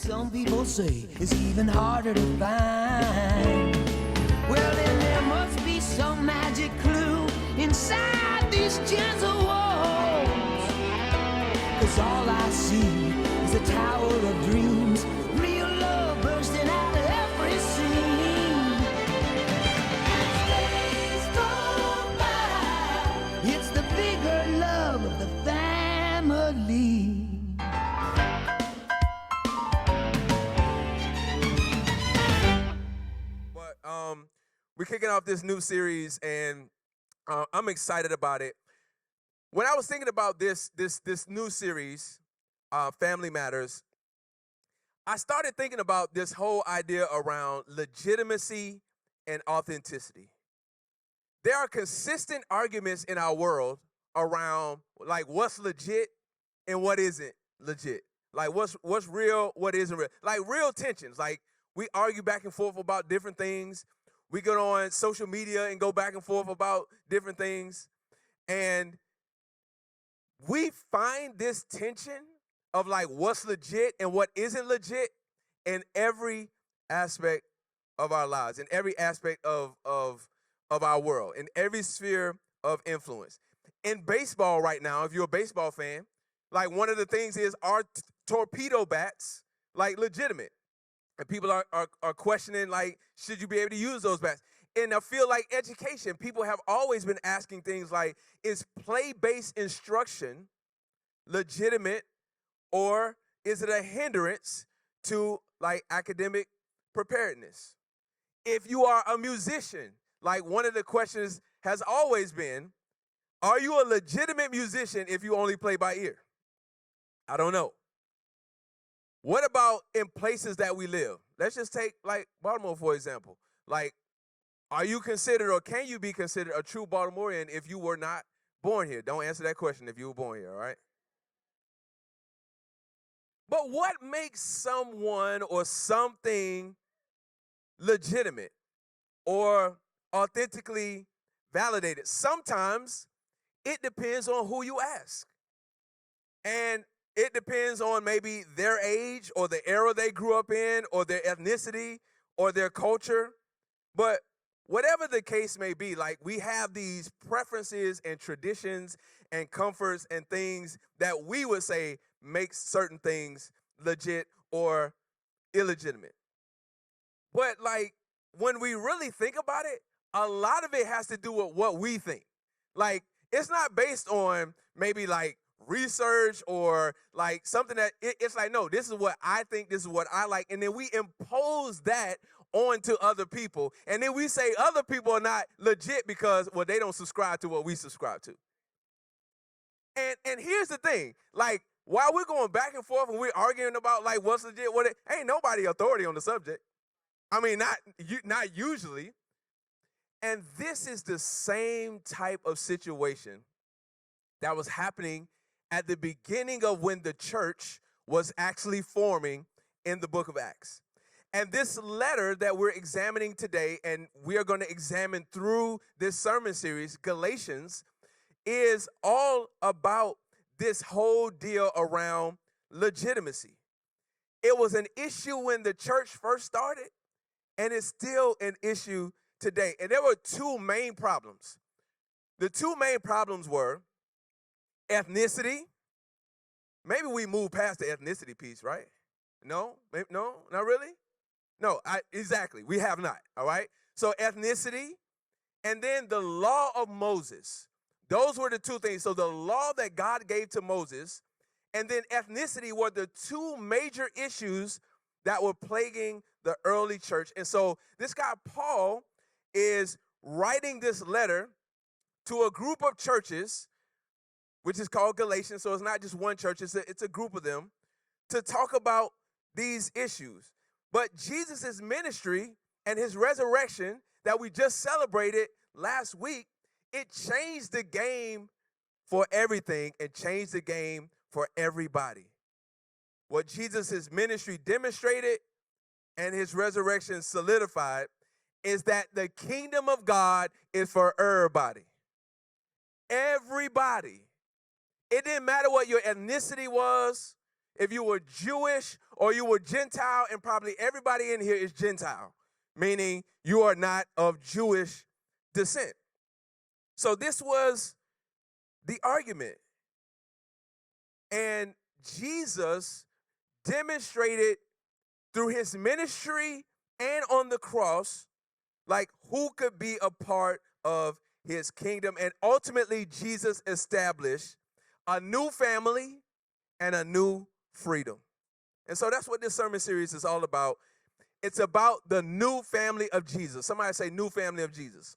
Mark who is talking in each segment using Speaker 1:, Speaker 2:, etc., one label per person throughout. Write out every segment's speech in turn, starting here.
Speaker 1: some people say is even harder to find. Well, then there must be some magic clue inside these gentle walls. 'Cause all I see is a tower of dreams, real love bursting out of every seam. As days go by, it's the bigger love of the family.
Speaker 2: We're kicking off this new series, and I'm excited about it. When I was thinking about this new series, Family Matters, I started thinking about this whole idea around legitimacy and authenticity. There are consistent arguments in our world around like what's legit and what isn't legit. Like what's real, what isn't real. Like real tensions. Like we argue back and forth about different things. We get on social media and go back and forth about different things. And we find this tension of like what's legit and what isn't legit in every aspect of our lives, in every aspect of our world, in every sphere of influence. In baseball right now, if you're a baseball fan, like one of the things is, are torpedo bats like legitimate? And people are questioning, like, should you be able to use those bats? In a field like education, people have always been asking things like, is play-based instruction legitimate, or is it a hindrance to, like, academic preparedness? If you are a musician, like one of the questions has always been, are you a legitimate musician if you only play by ear? I don't know. What about in places that we live? Let's just take like Baltimore, for example. Like, are you considered, or can you be considered a true Baltimorean if you were not born here? Don't answer that question if you were born here, all right? But what makes someone or something legitimate or authentically validated? Sometimes it depends on who you ask. And it depends on maybe their age or the era they grew up in or their ethnicity or their culture. But whatever the case may be, like we have these preferences and traditions and comforts and things that we would say makes certain things legit or illegitimate. But like when we really think about it, a lot of it has to do with what we think. Like it's not based on maybe like research or like something that it's like, no, this is what I think, this is what I like. And then we impose that onto other people. And then we say other people are not legit because, well, they don't subscribe to what we subscribe to. And here's the thing, like while we're going back and forth and we're arguing about like what's legit, ain't nobody authority on the subject. I mean, not usually. And this is the same type of situation that was happening at the beginning of when the church was actually forming in the book of Acts. And this letter that we're examining today, and we are going to examine through this sermon series, Galatians, is all about this whole deal around legitimacy. It was an issue when the church first started, and it's still an issue today. And there were two main problems. The two main problems were ethnicity. Maybe we moved past the ethnicity piece, right? No, not really. No, exactly. We have not. All right. So ethnicity, and then the law of Moses. Those were the two things. So the law that God gave to Moses, and then ethnicity were the two major issues that were plaguing the early church. And so this guy Paul is writing this letter to a group of churches, which is called Galatians. So it's not just one church, it's a group of them, to talk about these issues. But Jesus' ministry and his resurrection that we just celebrated last week, it changed the game for everything and changed the game for everybody. What Jesus' ministry demonstrated and his resurrection solidified is that the kingdom of God is for everybody. Everybody. It didn't matter what your ethnicity was, if you were Jewish or you were Gentile, and probably everybody in here is Gentile, meaning you are not of Jewish descent. So this was the argument. And Jesus demonstrated through his ministry and on the cross, like who could be a part of his kingdom. And ultimately, Jesus established a new family and a new freedom. And so that's what this sermon series is all about. It's about the new family of Jesus. Somebody say new family of Jesus.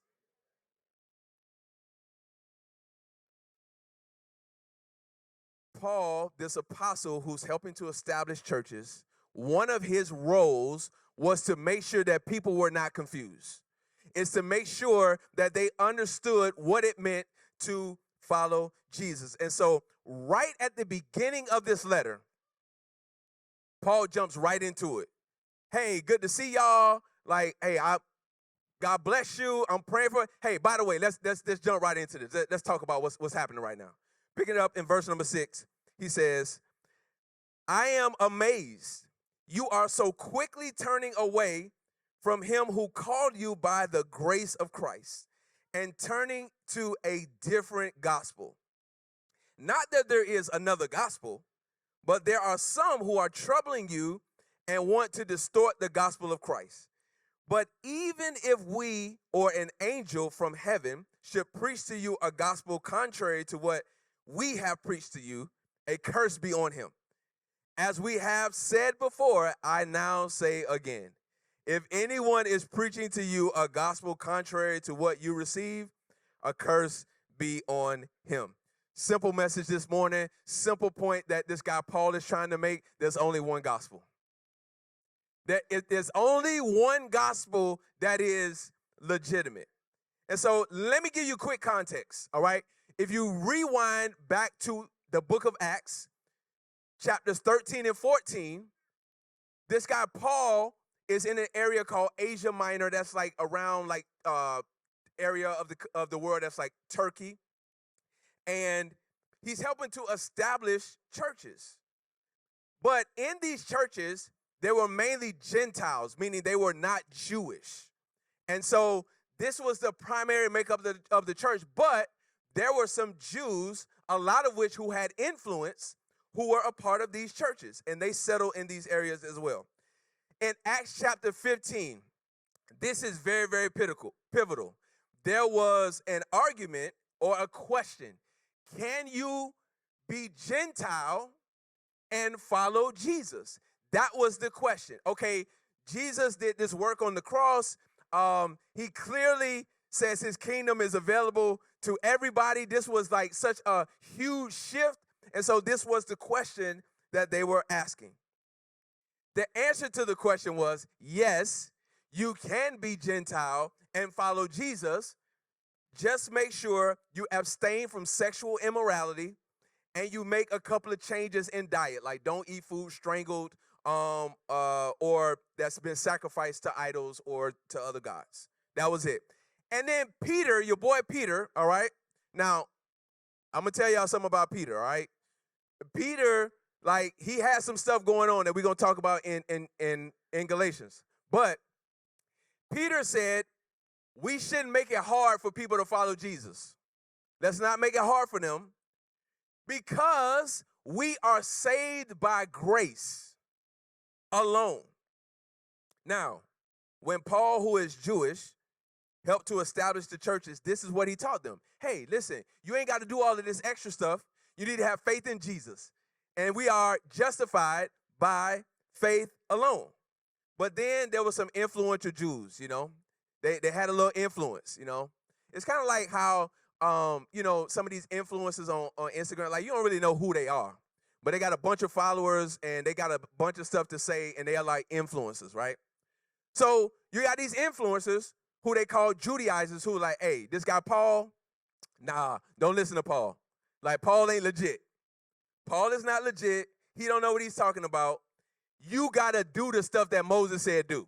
Speaker 2: Paul, this apostle who's helping to establish churches, one of his roles was to make sure that people were not confused. It's to make sure that they understood what it meant to follow Jesus. And so right at the beginning of this letter, Paul jumps right into it. Hey, good to see y'all. Like, hey, God bless you. I'm praying for. Hey, by the way, let's jump right into this. Let's talk about what's happening right now. Picking it up in verse number 6, he says, I am amazed you are so quickly turning away from him who called you by the grace of Christ and turning to a different gospel. Not that there is another gospel, but there are some who are troubling you and want to distort the gospel of Christ. But even if we or an angel from heaven should preach to you a gospel contrary to what we have preached to you, a curse be on him. As we have said before, I now say again, if anyone is preaching to you a gospel contrary to what you receive, a curse be on him. Simple message this morning, simple point that this guy Paul is trying to make. There's only one gospel. There's only one gospel that is legitimate. And so let me give you quick context, all right? If you rewind back to the book of Acts, chapters 13 and 14, this guy Paul is in an area called Asia Minor. That's like around like area of the world that's like Turkey. And he's helping to establish churches. But in these churches, they were mainly Gentiles, meaning they were not Jewish. And so this was the primary makeup of the church. But there were some Jews, a lot of which who had influence, who were a part of these churches. And they settled in these areas as well. In Acts chapter 15, this is very, very pivotal. There was an argument or a question. Can you be Gentile and follow Jesus? That was the question. Okay, Jesus did this work on the cross. He clearly says his kingdom is available to everybody. This was like such a huge shift. And so this was the question that they were asking. The answer to the question was, yes, you can be Gentile and follow Jesus. Just make sure you abstain from sexual immorality and you make a couple of changes in diet, like don't eat food strangled or that's been sacrificed to idols or to other gods. That was it. And then Peter, your boy Peter, all right? Now, I'm going to tell y'all something about Peter, all right? Peter, like, he has some stuff going on that we're going to talk about in Galatians. But Peter said, we shouldn't make it hard for people to follow Jesus. Let's not make it hard for them because we are saved by grace alone. Now, when Paul, who is Jewish, helped to establish the churches, this is what he taught them. Hey, listen, you ain't got to do all of this extra stuff. You need to have faith in Jesus. And we are justified by faith alone. But then there were some influential Jews, you know. They had a little influence, you know. It's kind of like how, you know, some of these influencers on Instagram, like you don't really know who they are. But they got a bunch of followers and they got a bunch of stuff to say and they are like influencers, right? So you got these influencers who they call Judaizers who are like, hey, this guy Paul, nah, don't listen to Paul. Like Paul ain't legit. Paul is not legit. He don't know what he's talking about. You got to do the stuff that Moses said do.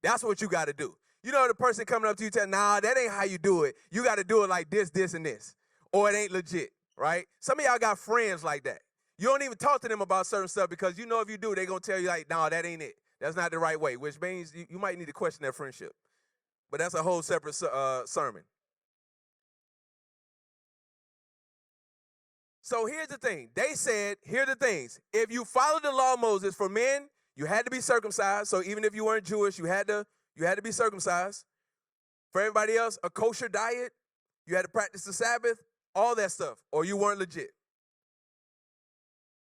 Speaker 2: That's what you got to do. You know the person coming up to you telling, nah, that ain't how you do it. You got to do it like this, this, and this. Or it ain't legit, right? Some of y'all got friends like that. You don't even talk to them about certain stuff because you know if you do, they're going to tell you like, no, that ain't it. That's not the right way, which means you might need to question their friendship. But that's a whole separate sermon. So here's the thing. They said, here are the things. If you follow the law of Moses, for men, you had to be circumcised. So even if you weren't Jewish, you had to be circumcised. For everybody else, a kosher diet, you had to practice the Sabbath, all that stuff, or you weren't legit.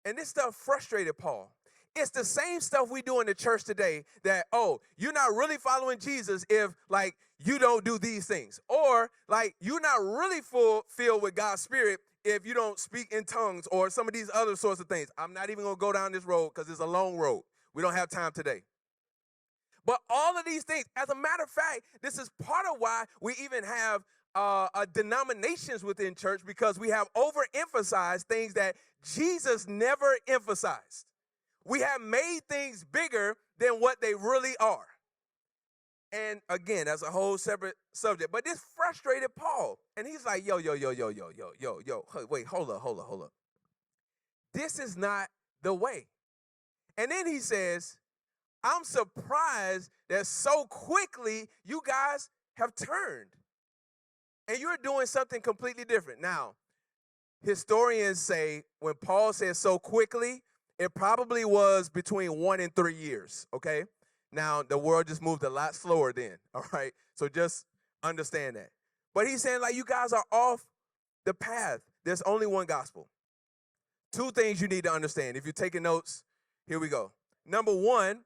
Speaker 2: And this stuff frustrated Paul. It's the same stuff we do in the church today that, oh, you're not really following Jesus if, like, you don't do these things. Or, like, you're not really filled with God's Spirit if you don't speak in tongues or some of these other sorts of things. I'm not even going to go down this road because it's a long road. We don't have time today. But all of these things, as a matter of fact, this is part of why we even have denominations within church, because we have overemphasized things that Jesus never emphasized. We have made things bigger than what they really are. And again, that's a whole separate subject. But this frustrated Paul. And he's like, yo. Wait, hold up. This is not the way. And then he says, I'm surprised that so quickly you guys have turned. And you're doing something completely different. Now, historians say when Paul says so quickly, it probably was between 1 and 3 years, okay? Now, the world just moved a lot slower then, all right? So just understand that. But he's saying, like, you guys are off the path. There's only one gospel. 2 things you need to understand. If you're taking notes, here we go. Number 1,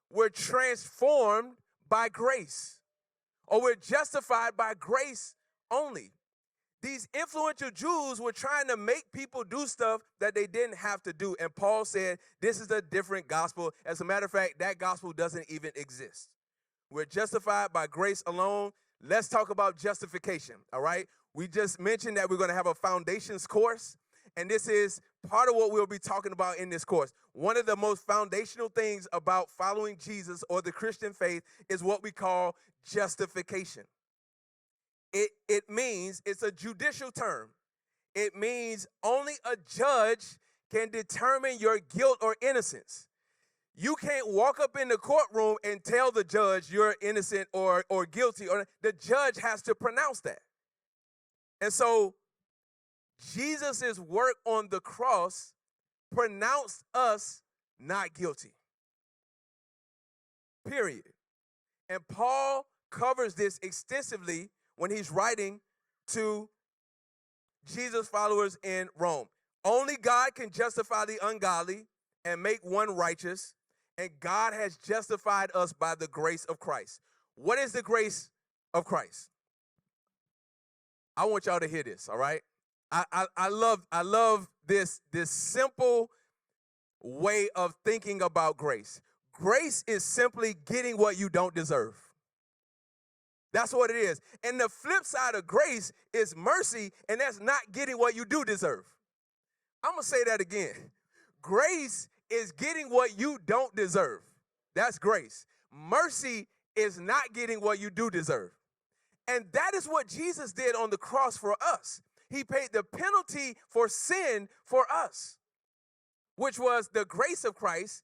Speaker 2: we're transformed by grace, or we're justified by grace only. These influential Jews were trying to make people do stuff that they didn't have to do. And Paul said, this is a different gospel. As a matter of fact, that gospel doesn't even exist. We're justified by grace alone. Let's talk about justification, all right? We just mentioned that we're going to have a foundations course, and this is part of what we'll be talking about in this course. One of the most foundational things about following Jesus or the Christian faith is what we call justification. It means, it's a judicial term. It means only a judge can determine your guilt or innocence. You can't walk up in the courtroom and tell the judge you're innocent or guilty. Or the judge has to pronounce that. And so Jesus' work on the cross pronounced us not guilty. Period. And Paul covers this extensively when he's writing to Jesus' followers in Rome. Only God can justify the ungodly and make one righteous, and God has justified us by the grace of Christ. What is the grace of Christ? I want y'all to hear this, all right? I love this simple way of thinking about grace. Grace is simply getting what you don't deserve. That's what it is. And the flip side of grace is mercy, and that's not getting what you do deserve. I'm going to say that again. Grace is getting what you don't deserve. That's grace. Mercy is not getting what you do deserve. And that is what Jesus did on the cross for us. He paid the penalty for sin for us, which was the grace of Christ,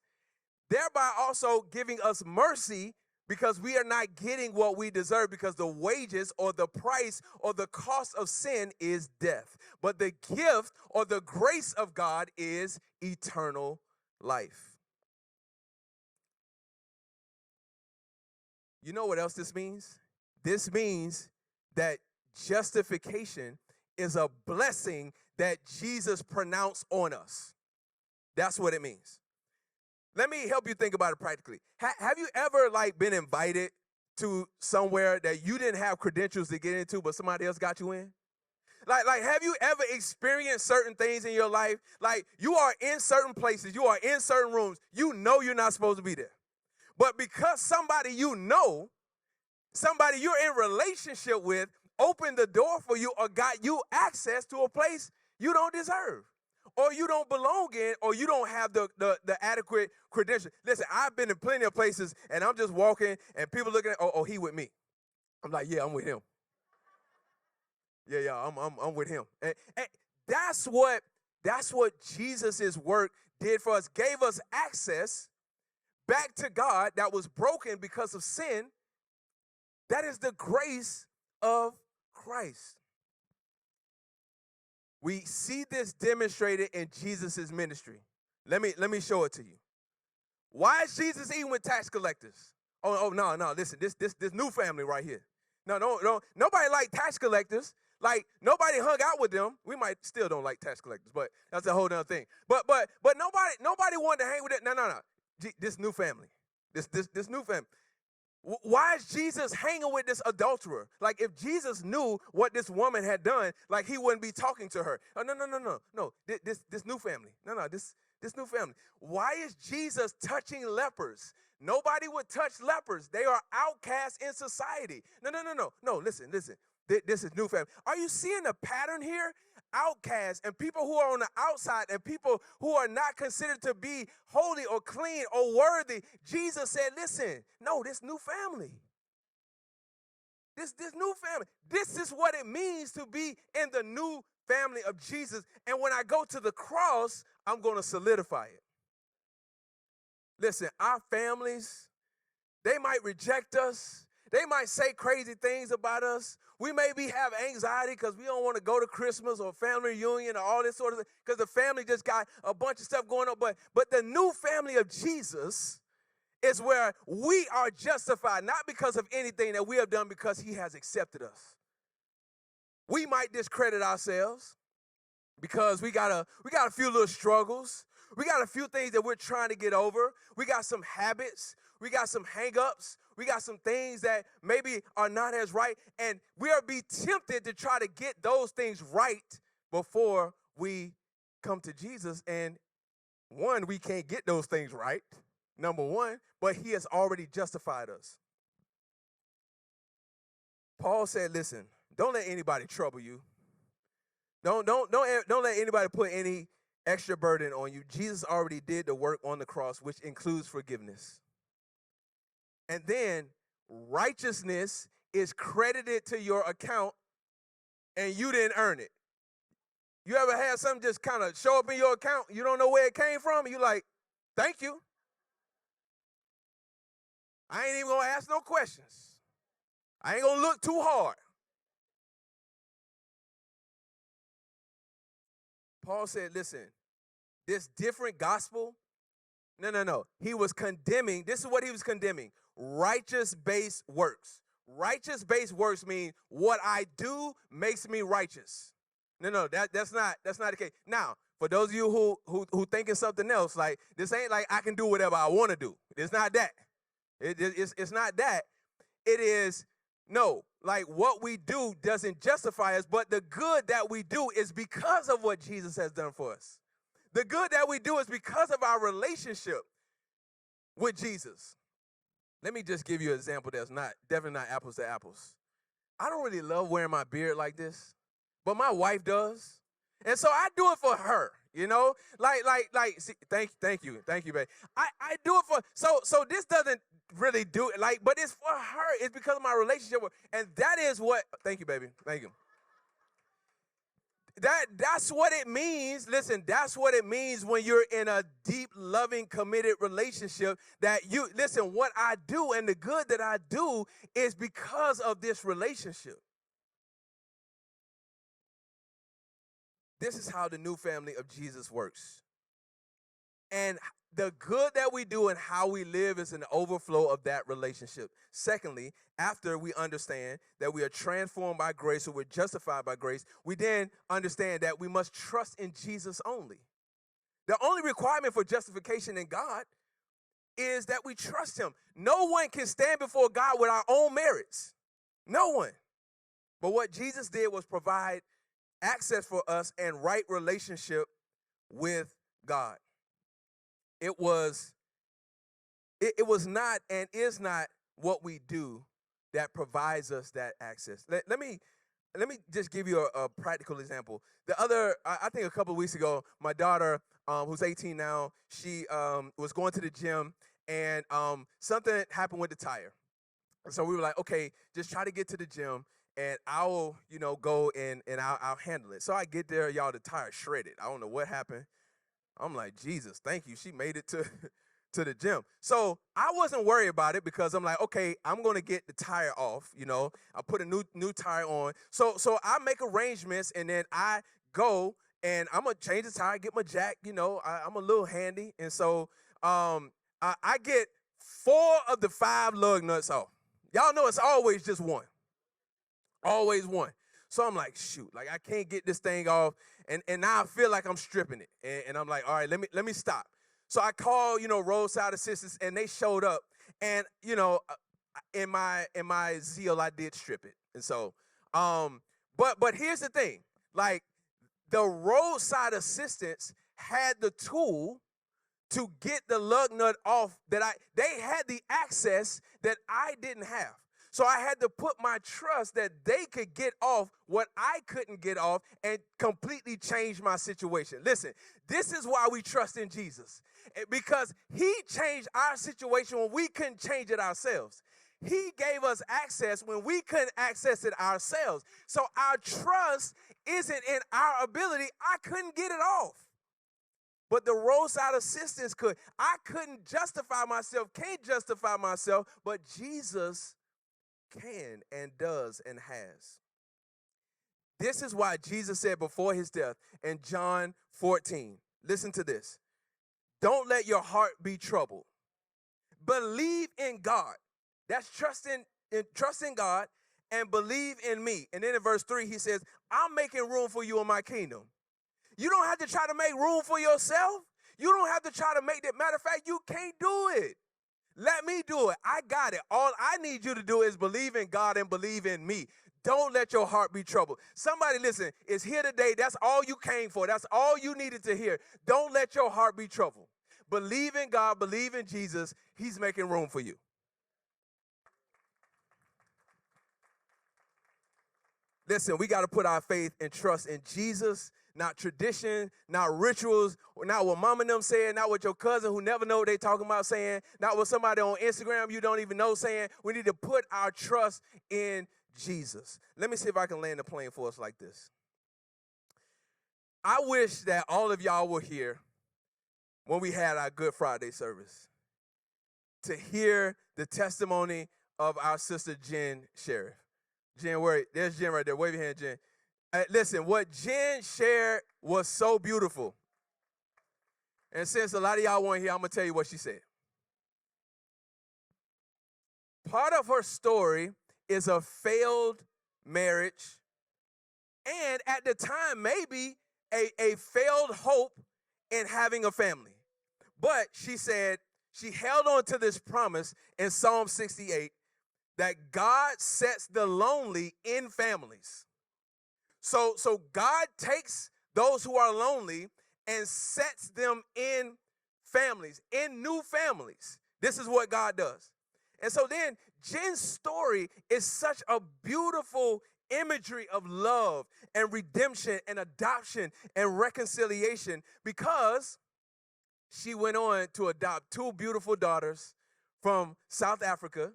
Speaker 2: thereby also giving us mercy, because we are not getting what we deserve, because the wages or the price or the cost of sin is death. But the gift or the grace of God is eternal life. You know what else this means? This means that justification is a blessing that Jesus pronounced on us. That's what it means. Let me help you think about it practically. Have you ever been invited to somewhere that you didn't have credentials to get into, but somebody else got you in? Like, have you ever experienced certain things in your life? Like, you are in certain places, you are in certain rooms, you know you're not supposed to be there. But because somebody you know, somebody you're in relationship with, opened the door for you or got you access to a place you don't deserve, or you don't belong in, or you don't have the adequate credentials. Listen, I've been in plenty of places, and I'm just walking, and people looking at, oh, he with me. I'm like, yeah, I'm with him. Yeah, I'm with him. And that's what That's what Jesus' work did for us, gave us access back to God that was broken because of sin. That is the grace of Christ. We see this demonstrated in Jesus' ministry. Let me show it to you. Why is Jesus eating with tax collectors? No, listen, this new family right here. No, nobody liked tax collectors. Like, nobody hung out with them. We might still don't like tax collectors, but that's a whole other thing. But nobody wanted to hang with it. No. This new family. This new family. Why is Jesus hanging with this adulterer? Like, if Jesus knew what this woman had done, like, he wouldn't be talking to her. Oh, no. This new family. This new family. Why is Jesus touching lepers? Nobody would touch lepers. They are outcasts in society. No. Listen. This is new family. Are you seeing a pattern here? Outcasts and people who are on the outside and people who are not considered to be holy or clean or worthy. Jesus said, listen, no, this new family. This new family. This is what it means to be in the new family of Jesus. And when I go to the cross, I'm going to solidify it. Listen, our families, they might reject us. They might say crazy things about us. We maybe have anxiety because we don't want to go to Christmas or family reunion or all this sort of thing because the family just got a bunch of stuff going on. But the new family of Jesus is where we are justified, not because of anything that we have done, because he has accepted us. We might discredit ourselves because we got a few little struggles. We got a few things that we're trying to get over. We got some habits. We got some hang-ups. We got some things that maybe are not as right. And we'll be tempted to try to get those things right before we come to Jesus. And one, we can't get those things right, number one, but he has already justified us. Paul said, listen, don't let anybody trouble you. Don't let anybody put any extra burden on you. Jesus already did the work on the cross, which includes forgiveness. And then righteousness is credited to your account and you didn't earn it. You ever had something just kind of show up in your account? You don't know where it came from. You like, thank you. I ain't even going to ask no questions. I ain't going to look too hard. Paul said, listen, this different gospel, no. He was condemning, this is what he was condemning, righteous-based works. Righteous-based works mean what I do makes me righteous. No, that's not the case. Now, for those of you who thinking something else, like, this ain't like I can do whatever I want to do. It's not that. It's not that. It is, no, like what we do doesn't justify us, but the good that we do is because of what Jesus has done for us. The good that we do is because of our relationship with Jesus. Let me just give you an example that's definitely not apples to apples. I don't really love wearing my beard like this, but my wife does. And so I do it for her, you know? See, thank you, baby. I do it for, so this doesn't really do it, like, but it's for her. It's because of my relationship with her. And that is what, thank you, baby, thank you. That's what it means. Listen, that's what it means when you're in a deep, loving, committed relationship. That you, listen, what I do and the good that I do is because of this relationship. This is how the new family of Jesus works. And the good that we do and how we live is an overflow of that relationship. Secondly, after we understand that we are transformed by grace, or we're justified by grace, we then understand that we must trust in Jesus only. The only requirement for justification in God is that we trust him. No one can stand before God with our own merits. No one. But what Jesus did was provide access for us and right relationship with God. It was not and is not what we do that provides us that access. Let me just give you a practical example. I think a couple of weeks ago, my daughter, who's 18 now, she was going to the gym, and something happened with the tire. So we were like, okay, just try to get to the gym, and I'll, go and I'll handle it. So I get there, y'all, the tire shredded. I don't know what happened. I'm like, Jesus, thank you. She made it to to the gym. So I wasn't worried about it because I'm like, okay, I'm gonna get the tire off. I put a new tire on. So I make arrangements, and then I go and I'm gonna change the tire, get my jack. I'm a little handy, and so I get 4 of the 5 lug nuts off. Y'all know it's always just one, always one. So I'm like, shoot, like I can't get this thing off, and now I feel like I'm stripping it, and I'm like, all right, let me stop. So I called, roadside assistance, and they showed up, and in my zeal, I did strip it, and so, but here's the thing, like the roadside assistance had the tool to get the lug nut off they had the access that I didn't have. So I had to put my trust that they could get off what I couldn't get off and completely change my situation. Listen, this is why we trust in Jesus, because he changed our situation when we couldn't change it ourselves. He gave us access when we couldn't access it ourselves. So our trust isn't in our ability. I couldn't get it off, but the roadside assistance could. I couldn't justify myself, can't justify myself, but Jesus can and does and has. This is why Jesus said before his death in John 14, listen to this. Don't let your heart be troubled. Believe in God. That's trust in God and believe in me. And then in verse 3, he says, I'm making room for you in my kingdom. You don't have to try to make room for yourself. You don't have to try to make that. Matter of fact, you can't do it. Let me do it. I got it. All I need you to do is believe in God and believe in me. Don't let your heart be troubled. Somebody, listen, is here today. That's all you came for. That's all you needed to hear. Don't let your heart be troubled. Believe in God. Believe in Jesus. He's making room for you. Listen, we got to put our faith and trust in Jesus, not tradition, not rituals, not what mama and them saying, not what your cousin who never know what they talking about saying, not what somebody on Instagram you don't even know saying. We need to put our trust in Jesus. Let me see if I can land the plane for us like this. I wish that all of y'all were here when we had our Good Friday service to hear the testimony of our sister Jen Sheriff. Jen, there's Jen right there. Wave your hand, Jen. Listen, what Jen shared was so beautiful. And since a lot of y'all weren't here, I'm going to tell you what she said. Part of her story is a failed marriage, and at the time, maybe a failed hope in having a family. But she said she held on to this promise in Psalm 68 that God sets the lonely in families. So God takes those who are lonely and sets them in families, in new families. This is what God does. And so then Jen's story is such a beautiful imagery of love and redemption and adoption and reconciliation, because she went on to adopt 2 beautiful daughters from South Africa.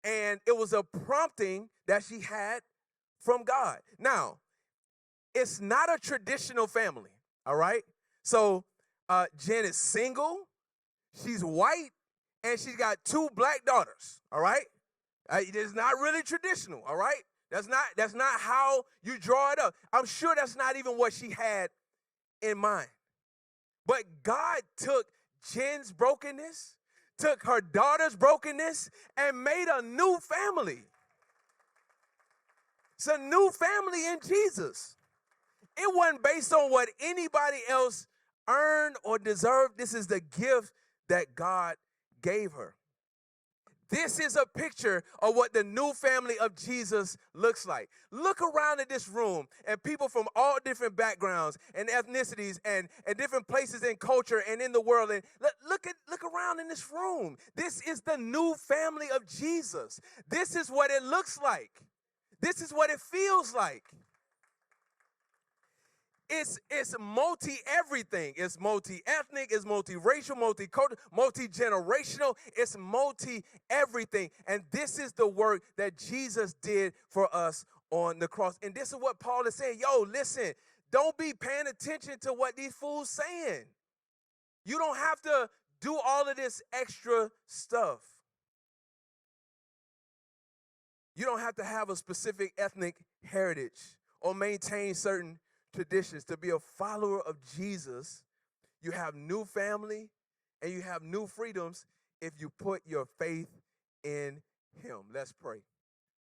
Speaker 2: And it was a prompting that she had from God. Now, it's not a traditional family, all right? So Jen is single, she's white, and she's got 2 black daughters, all right? It's not really traditional, all right? That's not how you draw it up. I'm sure that's not even what she had in mind. But God took Jen's brokenness, took her daughter's brokenness, and made a new family. It's a new family in Jesus. It wasn't based on what anybody else earned or deserved. This is the gift that God gave her. This is a picture of what the new family of Jesus looks like. Look around at this room, and people from all different backgrounds and ethnicities and different places in culture and in the world. And look around in this room. This is the new family of Jesus. This is what it looks like. This is what it feels like. It's multi-everything. It's multi-ethnic, it's multi-racial, multi-cultural, multi-generational, it's multi-everything. And this is the work that Jesus did for us on the cross. And this is what Paul is saying. Yo, listen, don't be paying attention to what these fools saying. You don't have to do all of this extra stuff. You don't have to have a specific ethnic heritage or maintain certain traditions to be a follower of Jesus. You have new family and you have new freedoms if you put your faith in him. Let's pray.